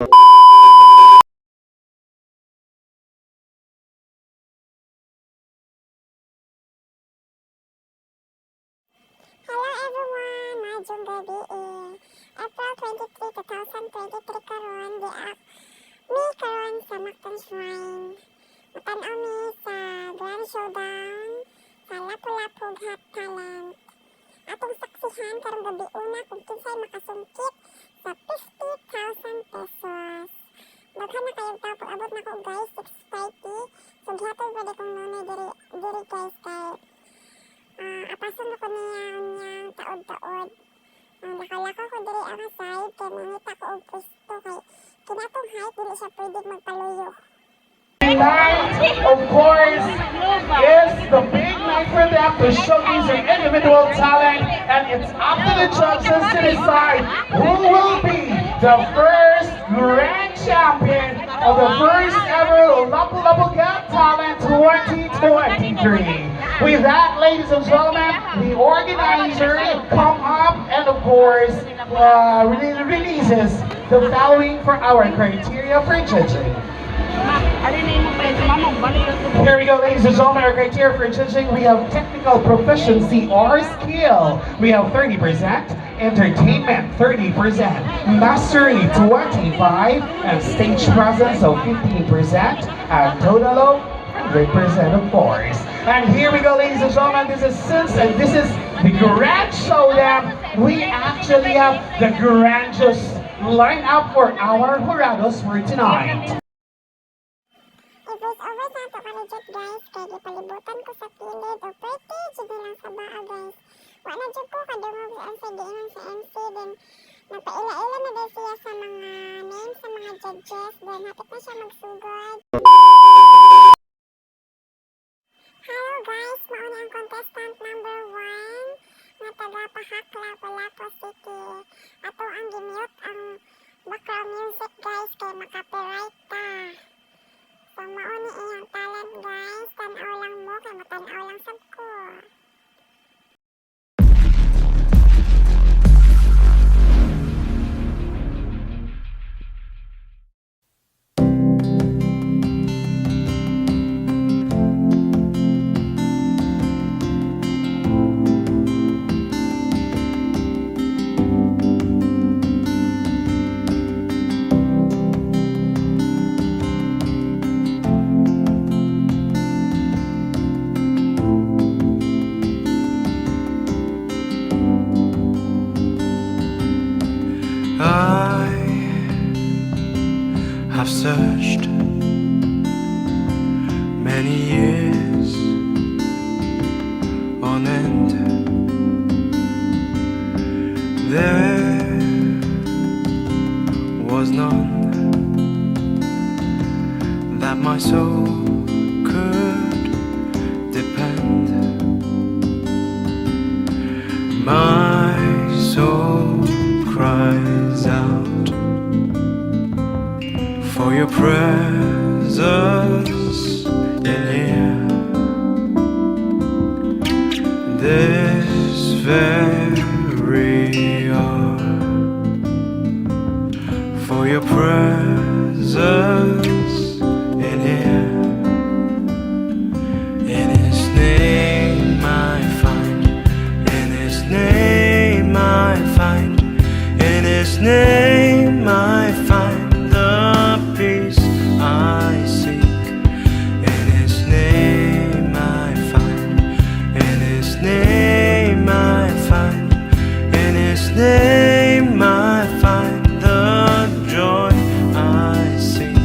Hello everyone! Maayong gabi April 23, 2023 karon mi karon sa Mactan Shrine. Matanaw mi sa Grand Showdown sa Lapu2x Got Talent. Atong saksihan karong gabi una kung kinsay makasungkit sa 50,000 pesos. Daghan na kayong tao pag-abot na ko guys, 6:30. So gihatod pwede kong nunay diri guys kay apason ako niyang taod-taod. Nakalakaw ko diri ang side kay mangita ko og pwesto kay kinatong height dili siya pwede magpaluyo. Tonight, of course, is the big night for them to showcase their individual talent, and it's up to the judges to decide who will be the first grand champion of the first ever Lapu2x Got Talent 2023. With that, ladies and gentlemen, the organizer come up and of course releases the following for our criteria for judging. Here we go, ladies and gentlemen, our criteria for judging. We have technical proficiency or skill. We have 30%, entertainment 30%, mastery 25%, and stage presence of 15%, and total of 100% of course. And here we go, ladies and gentlemen, this is the grand showdown. We actually have the grandiose lineup for our jurados for tonight. I-voice over sa ato ka-reject guys kay gipalibutan ko sa kilid o pwede jud lang sa baa guys. Wala jud ko kadungog sa MC giingon sa MC then napaila-ila na daw siya sa mga names sa mga judges then hapit na siya magsugod. Hello guys, mauna ang contestant number 1 na taga Pahakla, Lapu City. Ato ang gimute ang background music guys kay makapiright ta. So mauni iyang talent guys, tanaw lang mo kay matanaw lang sab ko. I've searched many years on end. There was none that my soul could depend. My soul cries out for your presence in here. This very hour, for your presence in here. In His name I find, in His name I find, in His name I find the peace I seek. In His name I find, in His name I find, in His name I find the joy I seek.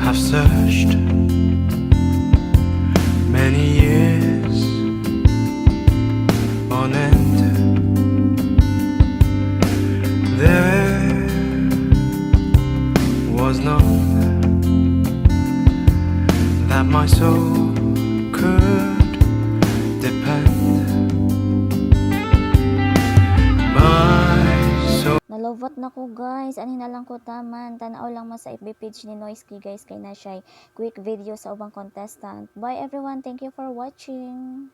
I've searched many years on end. There was none that my soul could depend. My soul. Vote na ko guys, ani na lang ko taman. Tanaw lang mo sa FB page ni Noisky guys, kay na siya quick video sa ubang contestant. Bye everyone, thank you for watching.